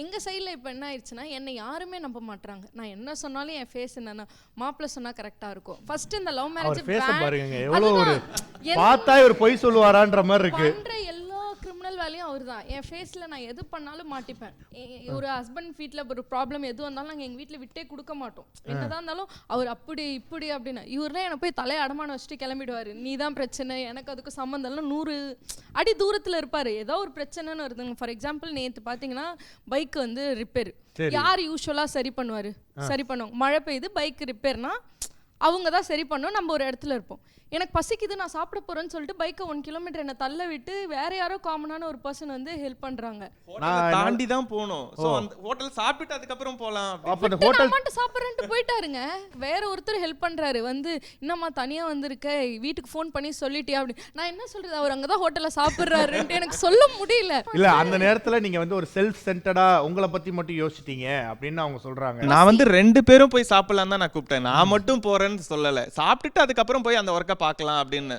எங்கள் சைடில் இப்போ என்ன ஆயிடுச்சுன்னா என்னை யாருமே நம்ப மாட்டாங்க. நான் என்ன சொன்னாலும் என் ஃபேஸ் என்னன்னா மாப்பிள்ளை சொன்னால் கரெக்டாக இருக்கும். ஃபர்ஸ்ட் இந்த லவ் மேரேஜ் பாருங்க எவ்வளோ ஒரு பார்த்தா ஒரு பொய் சொல்லுவாரான்ற மாதிரி இருக்கு. பண்ற எல்லா கிரிமினல் வேலையும் அவர் தான். என் ஃபேஸில் நான் எது பண்ணாலும் மாட்டிப்பேன். ஒரு ஹஸ்பண்ட் வீட்டில் ஒரு ப்ராப்ளம் எது வந்தாலும் நாங்கள் எங்கள் வீட்டில் விட்டே கொடுக்க மாட்டோம். என்னதான் இருந்தாலும் அவர் அப்படி இப்படி அப்படின்னு இவர்லாம் என்னை போய் தலையை அடமானம் வச்சுட்டு கிளம்பிடுவார். நீ தான் பிரச்சனை, எனக்கு அதுக்கு சம்மந்தம் இல்லை. 100 அடி தூரத்தில் இருப்பார். ஏதோ ஒரு பிரச்சனைன்னு வருதுங்க. ஃபார் எக்ஸாம்பிள் நேற்று பார்த்தீங்கன்னா பைக் வந்து ரிப்பேர். யார் யூஸ்வலாக சரி பண்ணுவார்? சரி பண்ணுவாங்க. மழை பெய்யுது, பைக் ரிப்பேர்னா அவங்க தான் சரி பண்ணோம். நம்ம ஒரு இடத்துல இருப்போம். எனக்கு பசிக்குது, நான் சாப்பிட போறேன்னு சொல்லிட்டு பைக்கை 1 கிலோமீட்டர் என்ன தள்ள விட்டு வேற யாரோ காமனான ஒரு பர்சன் வந்து ஹெல்ப் பண்றாங்க. தாண்டி தான் போணும். சோ அந்த ஹோட்டல் சாப்பிட்டு அதுக்கு அப்புறம் போலாம். அப்ப அந்த ஹோட்டல் மட்டும் சாப்பிடுறேன்னு போயிட்டாருங்க. வேற ஒருத்தர் ஹெல்ப் பண்றாரு. வந்து இன்னமா தனியா வந்திருக்க, வீட்டுக்கு ஃபோன் பண்ணி சொல்லிட்டியா அப்படி. நான் என்ன சொல்றது, அவர் அங்கதான் ஹோட்டல்ல சாப்பிடுறாருன்னு எனக்கு சொல்ல முடியல. இல்ல அந்த நேரத்துல நீங்க வந்து ஒரு செல்ஃப் சென்டர்டா உங்களை பத்தி மட்டும் யோசிச்சிட்டீங்க அப்படின்னு அவங்க சொல்றாங்க. நான் வந்து 2 பேரும் போய் சாப்பிடலாம் தான் நான் கூப்பிட்டேன். நான் மட்டும் போறேன்னு சொல்லல. சாப்பிட்டுட்டு அதுக்கப்புறம் போய் அந்த ஒர்க்கை பார்க்கலாம் அப்படின்னு.